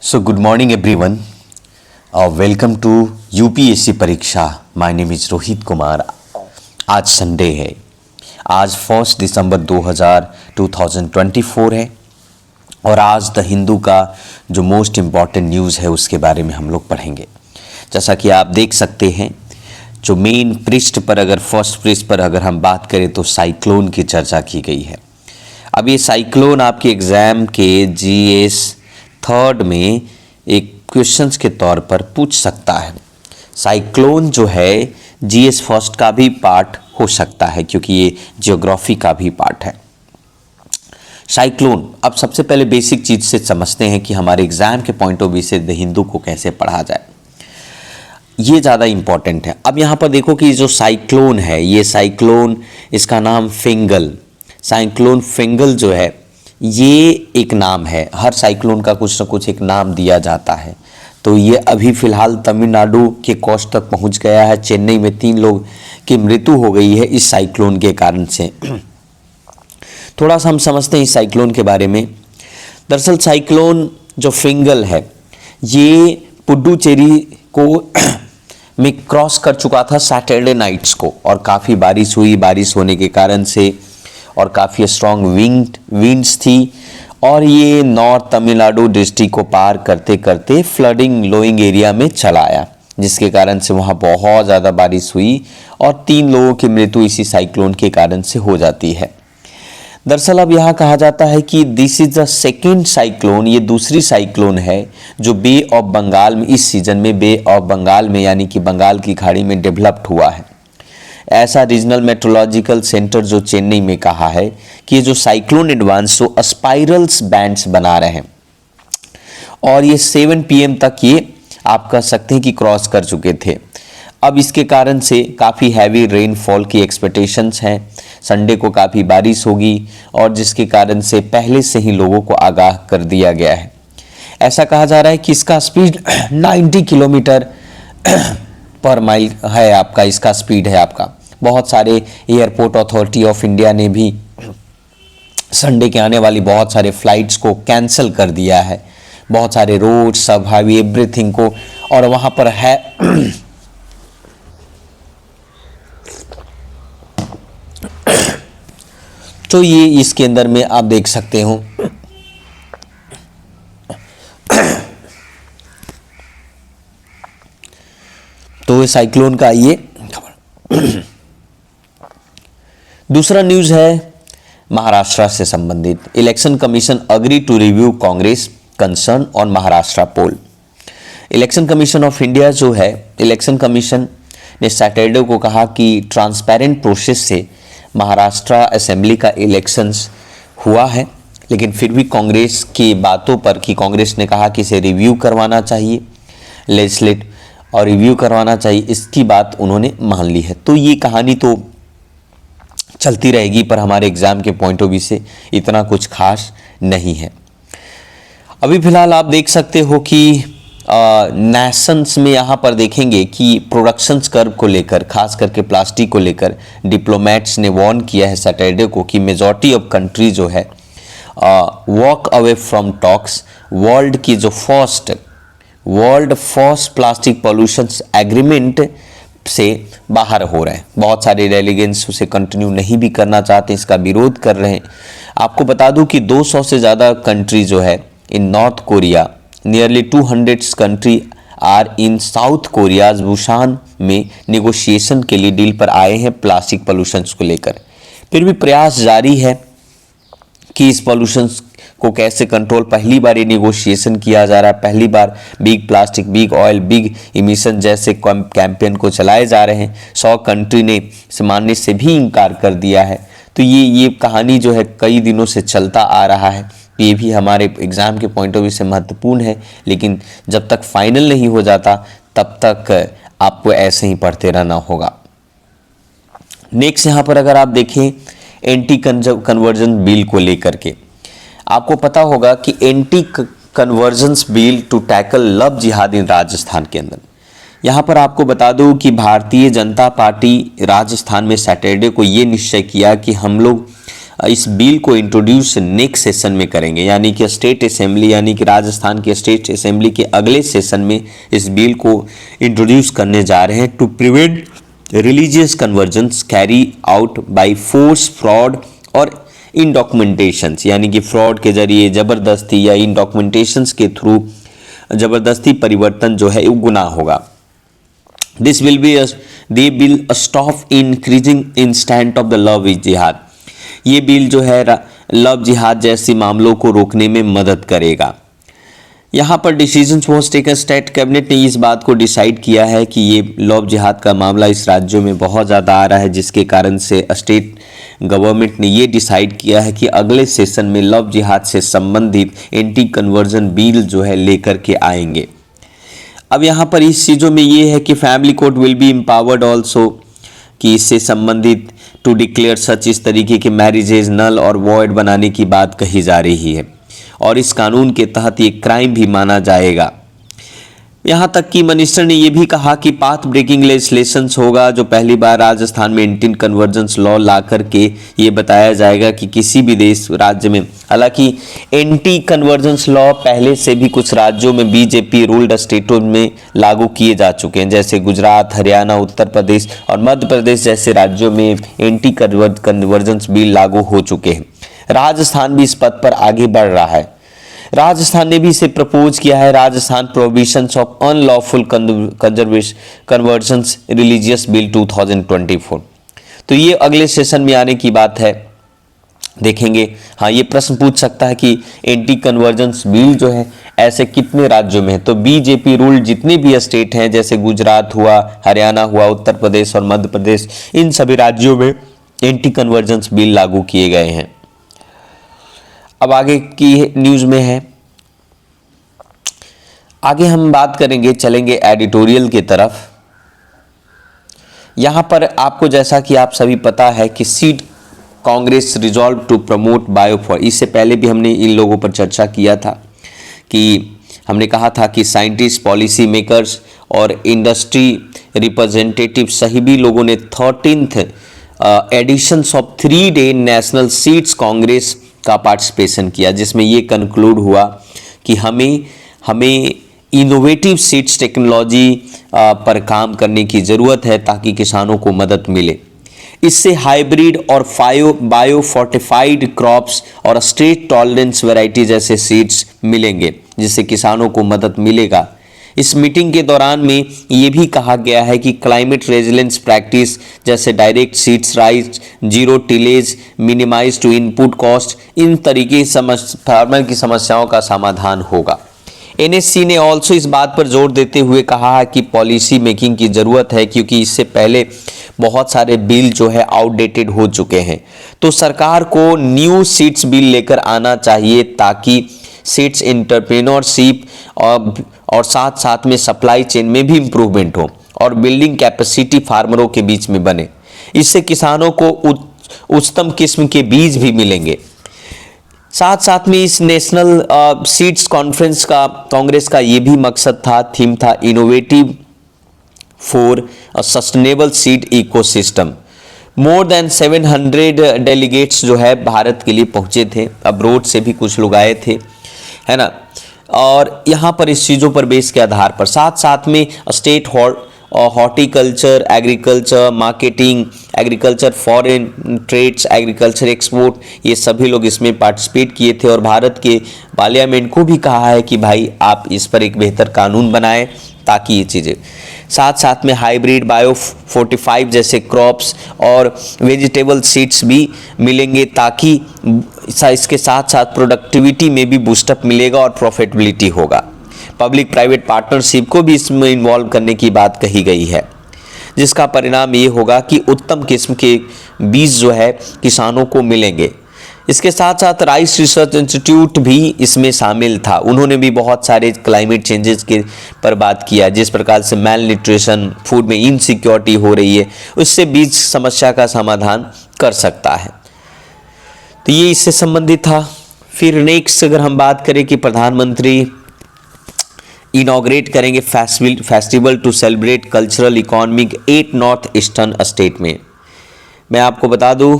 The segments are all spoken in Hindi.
So good morning everyone. Welcome to UPSC परीक्षा. My name is Rohit Kumar. आज संडे है. आज 1 दिसंबर 2024 है और आज द हिंदू का जो मोस्ट इम्पॉर्टेंट न्यूज़ है उसके बारे में हम लोग पढ़ेंगे. जैसा कि आप देख सकते हैं जो मेन पृष्ठ पर अगर फर्स्ट पृष्ठ पर अगर हम बात करें तो साइक्लोन की चर्चा की गई है. अब ये साइक्लोन आपके एग्ज़ाम के जीएस थर्ड में एक क्वेश्चंस के तौर पर पूछ सकता है. साइक्लोन जो है जीएस फर्स्ट का भी पार्ट हो सकता है क्योंकि ये जियोग्राफी का भी पार्ट है. साइक्लोन, अब सबसे पहले बेसिक चीज़ से समझते हैं कि हमारे एग्ज़ाम के पॉइंट ऑफ व्यू से द हिंदू को कैसे पढ़ा जाए. ये ज़्यादा इम्पॉर्टेंट है. अब यहाँ पर देखो कि जो साइक्लोन है, ये साइक्लोन, इसका नाम फिंगल, साइक्लोन फिंगल जो है ये एक नाम है. हर साइक्लोन का कुछ ना कुछ एक नाम दिया जाता है. तो ये अभी फ़िलहाल तमिलनाडु के कोस्ट तक पहुंच गया है. चेन्नई में 3 लोग की मृत्यु हो गई है इस साइक्लोन के कारण से. थोड़ा सा हम समझते हैं इस साइक्लोन के बारे में. दरअसल साइक्लोन जो फिंगल है ये पुडुचेरी को में क्रॉस कर चुका था सैटरडे नाइट्स को और काफ़ी बारिश हुई. बारिश होने के कारण से और काफ़ी स्ट्रॉन्ग विंड्स थी और ये नॉर्थ तमिलनाडु डिस्ट्रिक्ट को पार करते करते फ्लडिंग लोइंग एरिया में चला आया, जिसके कारण से वहाँ बहुत ज़्यादा बारिश हुई और 3 लोगों की मृत्यु इसी साइक्लोन के कारण से हो जाती है. दरअसल अब यहाँ कहा जाता है कि this is the second cyclone, ये दूसरी साइक्लोन है जो बे ऑफ बंगाल में इस सीजन में बे ऑफ बंगाल में यानी कि बंगाल की खाड़ी में डेवलप्ड हुआ है. ऐसा रीजनल मेट्रोलॉजिकल सेंटर जो चेन्नई में कहा है कि ये जो साइक्लोन एडवांस जो स्पाइरल्स बैंड्स बना रहे हैं और ये 7 PM तक ये आप कह सकते हैं कि क्रॉस कर चुके थे. अब इसके कारण से काफ़ी हैवी रेनफॉल की एक्सपेक्टेशंस हैं. संडे को काफ़ी बारिश होगी और जिसके कारण से पहले से ही लोगों को आगाह कर दिया गया है. ऐसा कहा जा रहा है कि इसका स्पीड 90 किलोमीटर पर माइल है आपका, इसका स्पीड है आपका. बहुत सारे एयरपोर्ट अथॉरिटी ऑफ इंडिया ने भी संडे के आने वाली बहुत सारे फ्लाइट्स को कैंसिल कर दिया है. बहुत सारे रोड सब हाईवे एवरीथिंग को, और वहाँ पर है तो ये इसके अंदर में आप देख सकते हो तो साइक्लोन का ये खबर. दूसरा न्यूज़ है महाराष्ट्र से संबंधित. Election commission agree to review Congress concern on Maharashtra poll. Election commission of India जो है, इलेक्शन कमीशन ने सैटरडे को कहा कि ट्रांसपेरेंट प्रोसेस से महाराष्ट्र असेंबली का इलेक्शंस हुआ है, लेकिन फिर भी कांग्रेस की बातों पर कि कांग्रेस ने कहा कि इसे रिव्यू करवाना चाहिए, लेजिस्लेट और रिव्यू करवाना चाहिए, इसकी बात उन्होंने मान ली है. तो ये कहानी तो चलती रहेगी पर हमारे एग्ज़ाम के पॉइंट ऑफ व्यू से इतना कुछ खास नहीं है. अभी फ़िलहाल आप देख सकते हो कि नेशंस में यहाँ पर देखेंगे कि प्रोडक्शंस कर्व को लेकर, खास करके प्लास्टिक को लेकर डिप्लोमेट्स ने वार्न किया है सैटरडे को कि मेजॉरिटी ऑफ कंट्री जो है walk away from talks. World first plastic pollution agreement से बाहर हो रहे हैं. बहुत सारे डेलीगेट्स उसे कंटिन्यू नहीं भी करना चाहते, इसका विरोध कर रहे हैं. आपको बता दूं कि 200 से ज़्यादा कंट्री जो है in North Korea, nearly 200 country are in South Korea's Busan में नेगोशिएशन के लिए डील पर आए हैं प्लास्टिक पॉल्यूशन को लेकर. फिर भी प्रयास जारी है कि इस पॉल्यूशन को कैसे कंट्रोल. पहली बार ये नेगोशिएशन किया जा रहा है, पहली बार big plastic, big oil, big emission जैसे कैंपेन को चलाए जा रहे हैं. 100 कंट्री ने इसे मानने से भी इनकार कर दिया है. तो ये कहानी जो है कई दिनों से चलता आ रहा है. ये भी हमारे एग्ज़ाम के पॉइंट ऑफ व्यू से महत्वपूर्ण है, लेकिन जब तक फाइनल नहीं हो जाता तब तक आपको ऐसे ही पढ़ते रहना होगा. नेक्स्ट यहाँ पर अगर आप देखें एंटी कन्वर्जन बिल को लेकर के, आपको पता होगा कि anti conversion bill to tackle love jihad in Rajasthan के अंदर. यहाँ पर आपको बता दूं कि भारतीय जनता पार्टी राजस्थान में सैटरडे को ये निश्चय किया कि हम लोग इस बिल को इंट्रोड्यूस नेक्स्ट सेशन में करेंगे, यानी कि स्टेट असेंबली यानी कि राजस्थान के स्टेट असेंबली के अगले सेशन में इस बिल को इंट्रोड्यूस करने जा रहे हैं to prevent religious conversions carry out by force, fraud और इन डॉक्यूमेंटेशंस, यानी कि फ्रॉड के जरिए, ज़बरदस्ती या इन डॉक्यूमेंटेशंस के थ्रू ज़बरदस्ती परिवर्तन जो है वो गुनाह होगा। This will be they will stop increasing instant of the love is जिहाद। ये बिल जो है लव जिहाद जैसे मामलों को रोकने में मदद करेगा। यहाँ पर decision was taken, state cabinet ने इस बात को डिसाइड किया है कि ये लव जिहाद का मामला इस राज्यों में बहुत ज़्यादा आ रहा है, जिसके कारण से स्टेट गवर्नमेंट ने ये डिसाइड किया है कि अगले सेशन में लव जिहाद से संबंधित एंटी कन्वर्जन बिल जो है लेकर के आएंगे। अब यहाँ पर इस चीज़ों में ये है कि family court will be empowered also, कि इससे संबंधित टू डिक्लेयर सच, इस तरीके के मैरिजेज नल और वॉइड बनाने की बात कही जा रही है और इस कानून के तहत ये क्राइम भी माना जाएगा। यहाँ तक कि मिनिस्टर ने यह भी कहा कि पाथ ब्रेकिंग लेजिस्लेशंस होगा, जो पहली बार राजस्थान में एंटी कन्वर्जेंस लॉ ला करके ये बताया जाएगा कि किसी भी देश राज्य में, हालांकि एंटी कन्वर्जेंस लॉ पहले से भी कुछ राज्यों में बीजेपी रूल्ड स्टेटों में लागू किए जा चुके हैं, जैसे गुजरात, हरियाणा, उत्तर प्रदेश और मध्य प्रदेश जैसे राज्यों में एंटी कन्वर्जेंस बिल लागू हो चुके हैं। राजस्थान भी इस पथ पर आगे बढ़ रहा है। राजस्थान ने भी इसे प्रपोज किया है, Rajasthan provisions of unlawful convergence religious bill 2024। तो ये अगले सेशन में आने की बात है, देखेंगे। हाँ, ये प्रश्न पूछ सकता है कि एंटी कन्वर्जेंस बिल जो है ऐसे कितने राज्यों में है, तो बीजेपी रूल जितने भी स्टेट हैं, जैसे गुजरात हुआ, हरियाणा हुआ, उत्तर प्रदेश और मध्य प्रदेश, इन सभी राज्यों में एंटी कन्वर्जेंस बिल लागू किए गए हैं। अब आगे की न्यूज़ में है, आगे हम बात करेंगे, चलेंगे एडिटोरियल की तरफ। यहाँ पर आपको जैसा कि आप सभी पता है कि seat congress resolve to promote बायोफॉर, इससे पहले भी हमने इन लोगों पर चर्चा किया था कि हमने कहा था कि साइंटिस्ट, पॉलिसी मेकर्स और इंडस्ट्री रिप्रेजेंटेटिव सभी लोगों ने 13th editions of 3-day national seeds congress का पार्टिसिपेशन किया, जिसमें ये कंक्लूड हुआ कि हमें इनोवेटिव सीड्स टेक्नोलॉजी पर काम करने की ज़रूरत है ताकि किसानों को मदद मिले। इससे हाइब्रिड और बायो फोर्टिफाइड क्रॉप्स और स्ट्रेस टॉलरेंस वैरायटी जैसे सीड्स मिलेंगे, जिससे किसानों को मदद मिलेगा। इस मीटिंग के दौरान में ये भी कहा गया है कि क्लाइमेट रेजिलेंस प्रैक्टिस जैसे direct seeds rice, zero tillage, minimize to input cost, इन तरीके फार्मर की समस्याओं का समाधान होगा। एनएससी ने ऑल्सो इस बात पर जोर देते हुए कहा है कि पॉलिसी मेकिंग की ज़रूरत है, क्योंकि इससे पहले बहुत सारे बिल जो है आउटडेटेड हो चुके हैं। तो सरकार को न्यू सीड्स बिल लेकर आना चाहिए ताकि सीड्स एंटरप्रेन्योरशिप और साथ साथ में सप्लाई चेन में भी इम्प्रूवमेंट हो और बिल्डिंग कैपेसिटी फार्मरों के बीच में बने। इससे किसानों को उच्चतम किस्म के बीज भी मिलेंगे। साथ साथ में इस नेशनल सीड्स कॉन्फ्रेंस का कांग्रेस का ये भी मकसद था, थीम था innovative for a sustainable seed ecosystem. More than 700 delegates जो है भारत के लिए पहुंचे थे, अब्रोड से भी कुछ लोग आए थे, है ना। और यहाँ पर इस चीज़ों पर बेस के आधार पर साथ साथ में state horticulture, agriculture marketing, agriculture foreign trades, agriculture export, ये सभी लोग इसमें पार्टिसिपेट किए थे और भारत के पार्लियामेंट को भी कहा है कि भाई आप इस पर एक बेहतर कानून बनाएं ताकि ये चीज़ें, साथ साथ में हाइब्रिड, बायो फोर्टिफाइड जैसे क्रॉप्स और वेजिटेबल सीड्स भी मिलेंगे ताकि इसके साथ साथ प्रोडक्टिविटी में भी बूस्टअप मिलेगा और प्रॉफिटेबिलिटी होगा। पब्लिक प्राइवेट पार्टनरशिप को भी इसमें इन्वॉल्व करने की बात कही गई है, जिसका परिणाम ये होगा कि उत्तम किस्म के बीज जो है किसानों को मिलेंगे। इसके साथ साथ राइस रिसर्च इंस्टीट्यूट भी इसमें शामिल था, उन्होंने भी बहुत सारे क्लाइमेट चेंजेस के पर बात किया, जिस प्रकार से मेल न्यूट्रिशन, फूड में इनसिक्योरिटी हो रही है, उससे बीज समस्या का समाधान कर सकता है। तो ये इससे संबंधित था। फिर नेक्स्ट अगर हम बात करें कि प्रधानमंत्री इनॉग्रेट करेंगे festival to celebrate cultural economic 8 north eastern state में। मैं आपको बता दूं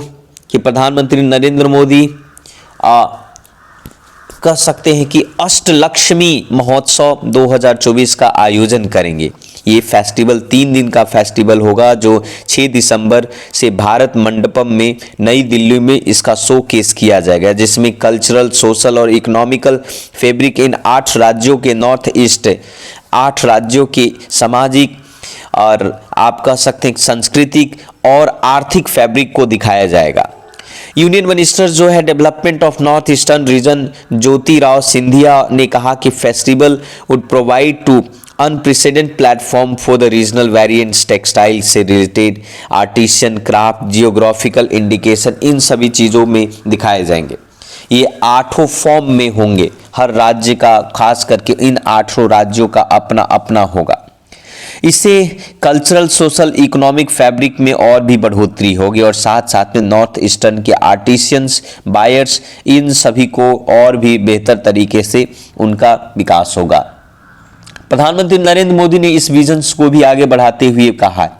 कि प्रधानमंत्री नरेंद्र मोदी कह सकते हैं कि अष्टलक्ष्मी महोत्सव 2024 का आयोजन करेंगे। ये फेस्टिवल 3 दिन का फेस्टिवल होगा जो 6 दिसंबर से भारत मंडपम में नई दिल्ली में इसका शोकेस किया जाएगा, जिसमें कल्चरल, सोशल और इकोनॉमिकल फैब्रिक इन 8 राज्यों के नॉर्थ ईस्ट 8 राज्यों के सामाजिक और आप कह सकते हैं सांस्कृतिक और आर्थिक फैब्रिक को दिखाया जाएगा। यूनियन मिनिस्टर जो है development of North Eastern region Jyotirao Scindia ने कहा कि festival would provide to unprecedented platform for the regional variants, textile से related, artisan craft, geographical indication, इन सभी चीज़ों में दिखाए जाएंगे। ये 8 फॉर्म में होंगे, हर राज्य का, खास करके इन 8 राज्यों का अपना अपना होगा। इससे कल्चरल, सोशल, इकोनॉमिक फैब्रिक में और भी बढ़ोतरी होगी और साथ साथ में नॉर्थ ईस्टर्न के आर्टिशियंस, बायर्स, इन सभी को और भी बेहतर तरीके से उनका विकास होगा। प्रधानमंत्री नरेंद्र मोदी ने इस विजन्स को भी आगे बढ़ाते हुए कहा है,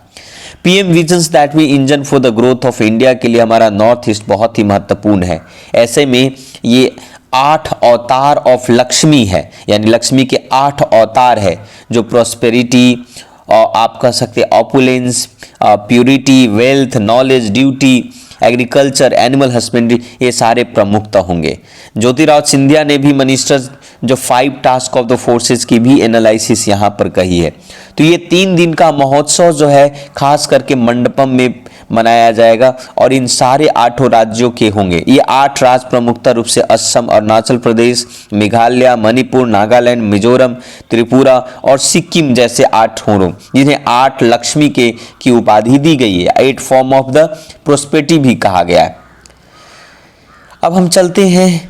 PM visions that we engine for the growth of India के लिए हमारा नॉर्थ ईस्ट बहुत ही महत्वपूर्ण है। ऐसे में ये 8 अवतार ऑफ लक्ष्मी है, यानी लक्ष्मी के 8 अवतार है, जो प्रॉस्पेरिटी और आप कह सकते opulence, purity, wealth, knowledge, duty, agriculture, animal husbandry, ये सारे प्रमुखता होंगे। ज्योतिराव सिंधिया ने भी मिनिस्टर्स जो 5 टास्क ऑफ द फोर्सेस की भी एनालिसिस यहाँ पर कही है। तो ये 3 दिन का महोत्सव जो है खास करके मंडपम में मनाया जाएगा और इन सारे 8 राज्यों के होंगे। ये 8 राज्य प्रमुखता रूप से असम, अरुणाचल प्रदेश, मेघालय, मणिपुर, नागालैंड, मिजोरम, त्रिपुरा और सिक्किम जैसे 8 होंगे, जिन्हें 8 लक्ष्मी की उपाधि दी गई है। 8 फॉर्म ऑफ द प्रोस्पेरिटी भी कहा गया है। अब हम चलते हैं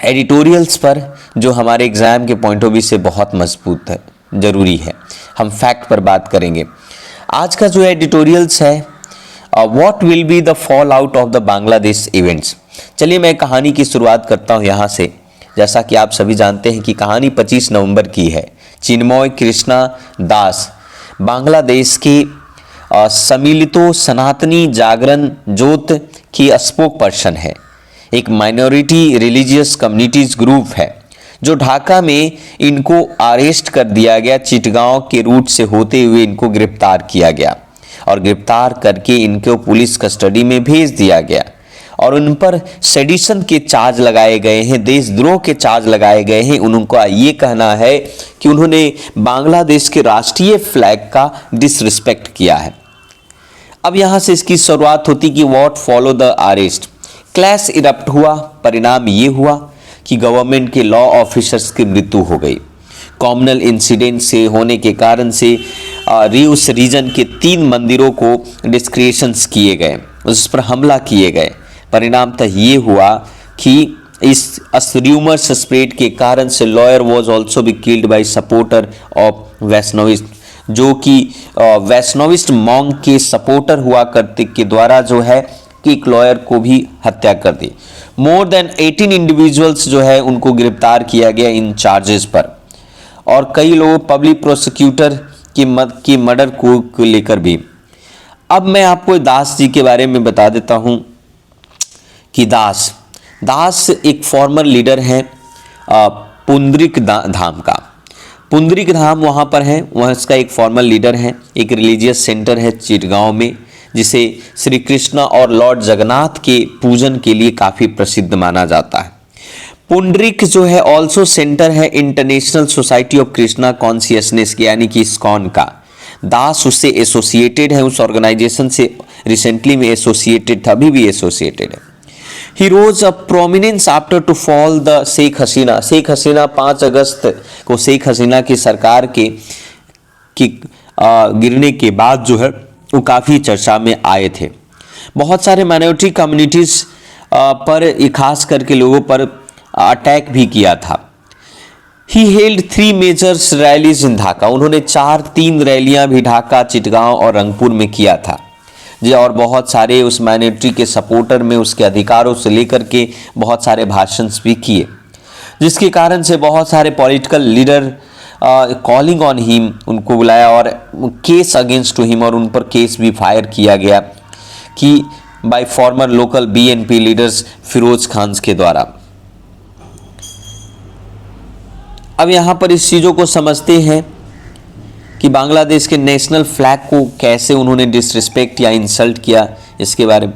एडिटोरियल्स पर, जो हमारे एग्जाम के पॉइंट ऑफ व्यू से बहुत मजबूत है, जरूरी है। हम फैक्ट पर बात करेंगे। आज का जो एडिटोरियल्स है, what will be the fall out of the Bangladesh events. चलिए मैं कहानी की शुरुआत करता हूं यहाँ से। जैसा कि आप सभी जानते हैं कि कहानी 25 नवंबर की है। चिन्मय कृष्णा दास बांग्लादेश के सम्मिलितो सनातनी जागरण जोत की स्पोक पर्सन है। एक माइनॉरिटी रिलीजियस कम्युनिटीज ग्रुप है जो ढाका में इनको अरेस्ट कर दिया गया। चिटगांव के रूट से होते हुए इनको गिरफ्तार किया गया और गिरफ्तार करके इनको पुलिस कस्टडी में भेज दिया गया और उन पर सेडिशन के चार्ज लगाए गए हैं, देशद्रोह के चार्ज लगाए गए हैं। उनका ये कहना है कि उन्होंने बांग्लादेश के राष्ट्रीय फ्लैग का डिसरिस्पेक्ट किया है। अब यहाँ से इसकी शुरुआत होती कि what follow the arrest. Clash erupt हुआ। परिणाम ये हुआ कि गवर्नमेंट के लॉ ऑफिसर्स की मृत्यु हो गई। कॉमनल इंसिडेंट से होने के कारण से उस रीजन के 3 मंदिरों को डिस्क्रिएशंस किए गए, उस पर हमला किए गए। परिणामतः ये हुआ कि इस र्यूमर्स स्प्रेड के कारण से lawyer was also be killed by supporter of Vaishnavist, जो कि वैष्णविस्ट मॉन्ग के सपोर्टर हुआ करते के द्वारा जो है कि एक लॉयर को भी हत्या कर दी। मोर देन 18 इंडिविजुअल्स जो है उनको गिरफ्तार किया गया इन चार्जेस पर और कई लोगों पब्लिक प्रोसिक्यूटर की मर्डर को लेकर भी। अब मैं आपको दास जी के बारे में बता देता हूं कि दास एक फॉर्मर लीडर है पुंडरिक धाम का। पुंडरिक धाम वहाँ पर है, वहाँ इसका एक फॉर्मर लीडर है। एक रिलीजियस सेंटर है चिटगांव में, जिसे श्री कृष्णा और लॉर्ड जगन्नाथ के पूजन के लिए काफ़ी प्रसिद्ध माना जाता है। पुंडरिक जो है ऑल्सो सेंटर है international society of Krishna consciousness के, यानी कि इस्कॉन का। दास उससे एसोसिएटेड है, उस ऑर्गेनाइजेशन से रिसेंटली में एसोसिएटेड था, अभी भी एसोसिएटेड है। He rose a prominence after to fall the Sheikh Hasina. Sheikh Hasina 5 अगस्त को शेख हसीना की सरकार के गिरने के बाद जो है वो काफ़ी चर्चा में आए थे। बहुत सारे माइनॉरिटी कम्युनिटीज़ पर खास करके लोगों पर अटैक भी किया था। ही हेल्ड 3 मेजर्स रैलीज इन ढाका। उन्होंने 3 रैलियां भी ढाका, चिटगांव और रंगपुर में किया था जी। और बहुत सारे उस माइनॉरिटी के सपोर्टर में उसके अधिकारों से लेकर के बहुत सारे भाषण भी किए, जिसके कारण से बहुत सारे political leader calling on him, उनको बुलाया और केस अगेंस्ट टू हिम और उन पर केस भी फायर किया गया कि by former local BNP leaders Firoz Khan के द्वारा। अब यहाँ पर इस चीज़ों को समझते हैं कि बांग्लादेश के नेशनल फ्लैग को कैसे उन्होंने डिसरिस्पेक्ट या इंसल्ट किया, इसके बारे में।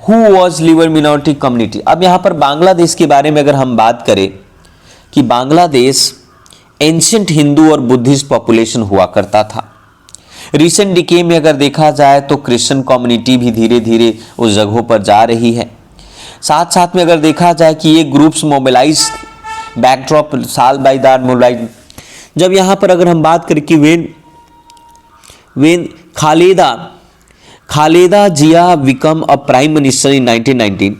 Who was liver minority community. अब यहाँ पर बांग्लादेश के बारे में अगर हम बात करें कि बांग्लादेश एंशिएंट हिंदू और बुद्धिस्ट पॉपुलेशन हुआ करता था। रिसेंट डिके में अगर देखा जाए तो क्रिश्चियन कम्युनिटी भी धीरे धीरे उस जगहों पर जा रही है। साथ साथ में अगर देखा जाए कि ये ग्रुप्स मोबिलाइज बैकड्रॉप साल बाय दार मोबिलाइज। जब यहाँ पर अगर हम बात करें कि when Khaleda Zia become a prime minister in 1919।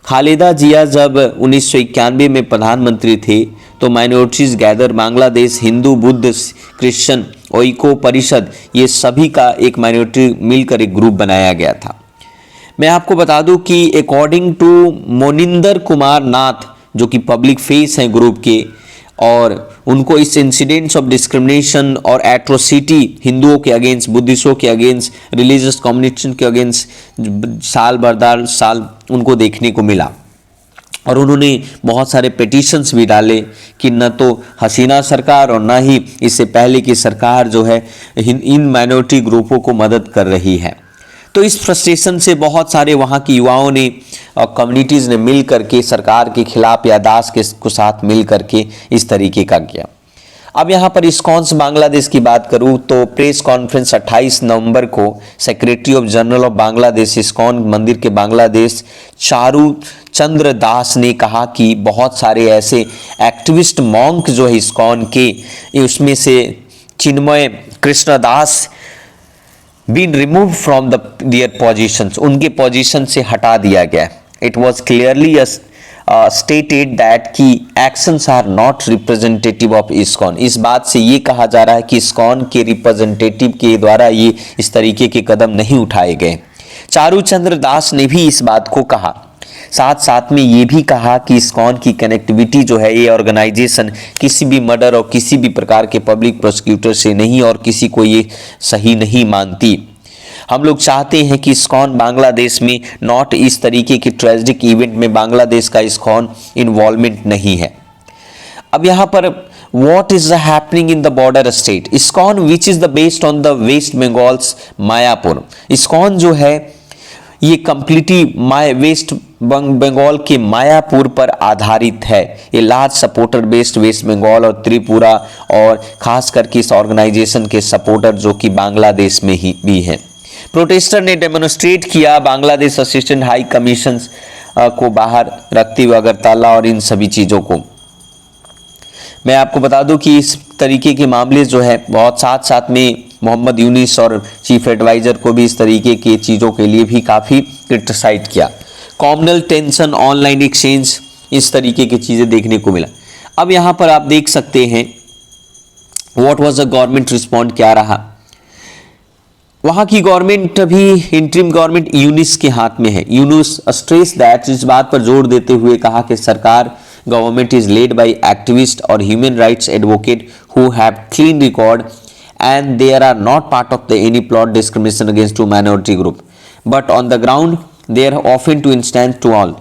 Khaleda Zia जब 1991 में प्रधानमंत्री थे तो minorities gather, Bangladesh Hindu Buddha Christian Oikya Parishad, ये सभी का एक माइनॉरिटी मिलकर एक ग्रुप बनाया गया था। मैं आपको बता दूं कि अकॉर्डिंग टू मोनिंदर कुमार नाथ, जो कि पब्लिक फेस हैं ग्रुप के, और उनको इस इंसिडेंट्स ऑफ डिस्क्रिमिनेशन और एट्रोसिटी हिंदुओं के अगेंस्ट, बुद्धिस्टों के अगेंस्ट, रिलीजियस कम्युनिटी के अगेंस्ट साल बरदार साल उनको देखने को मिला। और उन्होंने बहुत सारे पिटीशंस भी डाले कि न तो हसीना सरकार और ना ही इससे पहले की सरकार जो है इन माइनॉरिटी ग्रुपों को मदद कर रही है। तो इस फ्रस्ट्रेशन से बहुत सारे वहाँ की युवाओं ने और कम्युनिटीज़ ने मिल करके सरकार के खिलाफ या दास के साथ मिल करके इस तरीके का किया। अब यहाँ पर इस्कॉन बांग्लादेश की बात करूँ तो प्रेस कॉन्फ्रेंस 28 नवंबर को secretary of general of Bangladesh ISKCON मंदिर के बांग्लादेश चारू चंद्र दास ने कहा कि बहुत सारे ऐसे एक्टिविस्ट मॉन्क जो है इस्कॉन के, उसमें से Chinmoy Krishna Das been remove from their positions, उनके पोजीशन से हटा दिया गया। It was clearly stated that कि actions are not representative of ISKCON. इस बात से ये कहा जा रहा है कि इस्कॉन के रिप्रेजेंटेटिव के द्वारा ये इस तरीके के कदम नहीं उठाए गए। चारू चंद्र दास ने भी इस बात को कहा। साथ साथ में ये भी कहा कि इस्कॉन की कनेक्टिविटी जो है, ये ऑर्गेनाइजेशन किसी भी मर्डर और किसी भी प्रकार के पब्लिक प्रोसिक्यूटर से नहीं और किसी को ये सही नहीं मानती। हम लोग चाहते हैं कि इस्कॉन बांग्लादेश में नॉट इस तरीके की ट्रेजिक इवेंट में बांग्लादेश का इस्कॉन इन्वॉल्वमेंट नहीं है। अब यहाँ पर what is happening in the border state, ISKCON which is the based on the West Bengal's Mayapur. ISKCON जो है ये कम्प्लीटली वेस्ट बंगाल के मायापुर पर आधारित है। ये large supporter based West Bengal और त्रिपुरा और खास करके इस ऑर्गेनाइजेशन के सपोर्टर जो कि बांग्लादेश में ही भी हैं। प्रोटेस्टर ने डेमोन्स्ट्रेट किया बांग्लादेश असिस्टेंट हाई कमीशन को बाहर रखते हुए अगरतला और इन सभी चीज़ों को। मैं आपको बता दूं कि इस तरीके के मामले जो है बहुत साथ साथ में मोहम्मद यूनिस और चीफ एडवाइज़र को भी इस तरीके की चीज़ों के लिए भी काफ़ी क्रिटिसाइड किया। कॉमनल टेंशन, ऑनलाइन एक्सचेंज, इस तरीके की चीज़ें देखने को मिला। अब यहाँ पर आप देख सकते हैं what was the government respond क्या रहा। वहाँ की गवर्नमेंट अभी इंटरिम गवर्नमेंट यूनिस के हाथ में है। यूनिस स्ट्रेस दैट, इस बात पर जोर देते हुए कहा कि सरकार government is led by activist और human rights advocate who have clean record and they are not part of the any plot discrimination against two minority group but on the ground they are often to instance to all।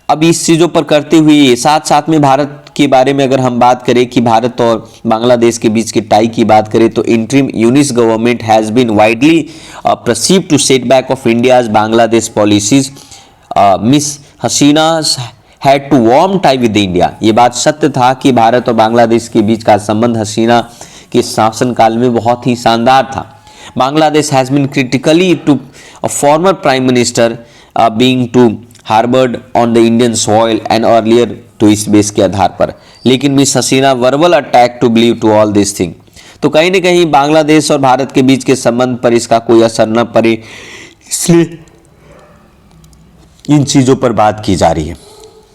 अब इस चीज़ों पर करते हुए साथ साथ में भारत के बारे में अगर हम बात करें कि भारत और बांग्लादेश के बीच की टाई की बात करें तो interim Yunus government has been widely perceived to set back of India's Bangladesh policies. Miss Hasina had to warm tie with India. ये बात सत्य था कि भारत और बांग्लादेश के बीच का संबंध हसीना के शासनकाल में बहुत ही शानदार था। Bangladesh has been critically to a former prime minister being to harbored on the Indian soil and earlier to इस बेस के आधार पर, लेकिन miss Hasina verbal attack to believe to all this thing. तो कहीं ना कहीं बांग्लादेश और भारत के बीच के संबंध पर इसका कोई असर न पड़े, इसलिए इन चीज़ों पर बात की जा रही है।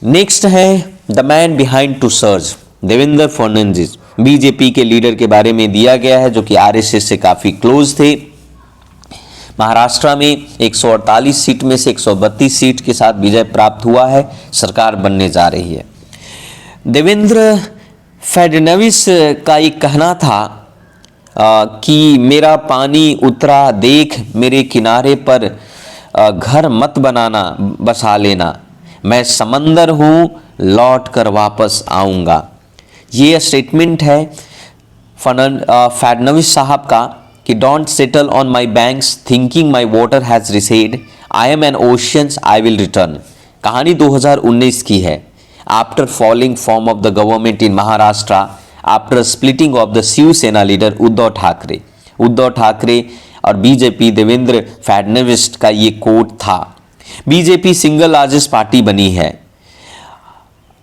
नेक्स्ट है the man behind to surge, Devendra Fadnavis, BJP के लीडर के बारे में दिया गया है जो कि आरएसएस से काफ़ी क्लोज थे। महाराष्ट्र में 148 सीट में से 132 सीट के साथ विजय प्राप्त हुआ है, सरकार बनने जा रही है। देवेंद्र फडणवीस का एक कहना था कि मेरा पानी उतरा देख, मेरे किनारे पर घर मत बनाना बसा लेना, मैं समंदर हूँ लौट कर वापस आऊँगा। ये स्टेटमेंट है फडणवीस साहब का कि don't settle on my banks thinking my water has receded, I am an oceans I will return. कहानी 2019 की है। After falling form of the government in Maharashtra, after splitting of the Shiv Sena leader Uddhav Thackeray और बीजेपी देवेंद्र फडणवीस का ये कोट था। बीजेपी सिंगल लार्जेस्ट पार्टी बनी है।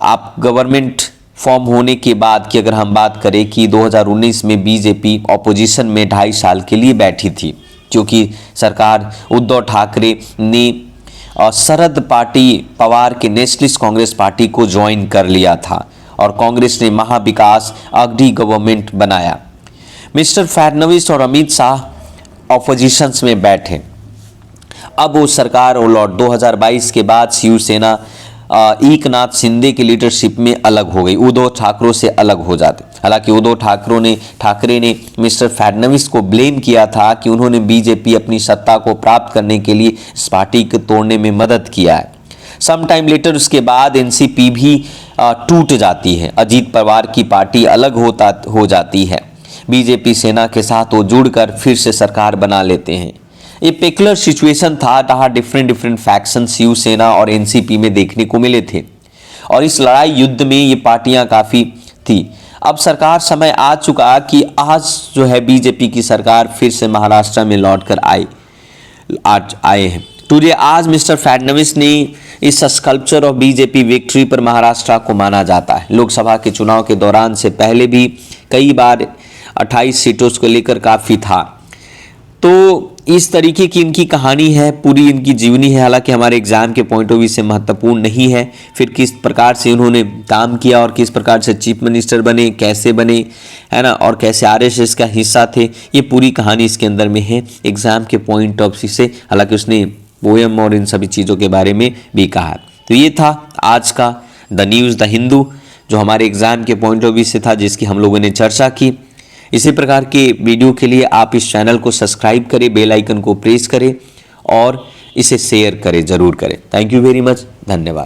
आप गवर्नमेंट फॉर्म होने के बाद की अगर हम बात करें कि 2019 में बीजेपी ऑपोजिशन में 2.5 साल के लिए बैठी थी, क्योंकि सरकार उद्धव ठाकरे ने शरद पार्टी पवार के नेशनलिस्ट कांग्रेस पार्टी को ज्वाइन कर लिया था और कांग्रेस ने महाविकास अघड़ी गवर्नमेंट बनाया। मिस्टर फडणवीस और अमित शाह ऑपोजिशंस में बैठे। अब वो सरकार उलट 2022 के बाद शिवसेना एकनाथ शिंदे की लीडरशिप में अलग हो गई, उद्धव ठाकरे से अलग हो जाते। हालांकि उद्धव ठाकरे ने मिस्टर फडणवीस को ब्लेम किया था कि उन्होंने बीजेपी अपनी सत्ता को प्राप्त करने के लिए इस पार्टी को तोड़ने में मदद किया है। सम टाइम लेटर उसके बाद एनसीपी भी टूट जाती है, अजीत पवार की पार्टी अलग हो जाती है, बीजेपी सेना के साथ वो जुड़कर फिर से सरकार बना लेते हैं। ये पेकुलर सिचुएशन था जहाँ डिफरेंट फैक्शन शिवसेना और एनसीपी में देखने को मिले थे और इस लड़ाई युद्ध में ये पार्टियां काफ़ी थी। अब सरकार समय आ चुका कि आज जो है बीजेपी की सरकार फिर से महाराष्ट्र में लौट कर आए हैं। टुडे आज मिस्टर फडणवीस ने इस स्कल्पचर ऑफ बीजेपी विक्ट्री पर महाराष्ट्र को माना जाता है। लोकसभा के चुनाव के दौरान से पहले भी कई बार 28 सीटों को लेकर काफ़ी था। तो इस तरीके की इनकी कहानी है, पूरी इनकी जीवनी है। हालांकि हमारे एग्जाम के पॉइंट ऑफ व्यू से महत्वपूर्ण नहीं है, फिर किस प्रकार से उन्होंने काम किया और किस प्रकार से चीफ मिनिस्टर बने, कैसे बने, है ना, और कैसे आरएसएस का हिस्सा थे, ये पूरी कहानी इसके अंदर में है एग्जाम के पॉइंट ऑफ व्यू से। हालांकि उसने पोएम और इन सभी चीज़ों के बारे में भी कहा। तो ये था आज का द न्यूज़ द हिंदू, जो हमारे एग्जाम के पॉइंट ऑफ व्यू से था, जिसकी हम लोगों ने चर्चा की। इसी प्रकार के वीडियो के लिए आप इस चैनल को सब्सक्राइब करें, बेल आइकन को प्रेस करें और इसे शेयर करें, ज़रूर करें। थैंक यू वेरी मच, धन्यवाद।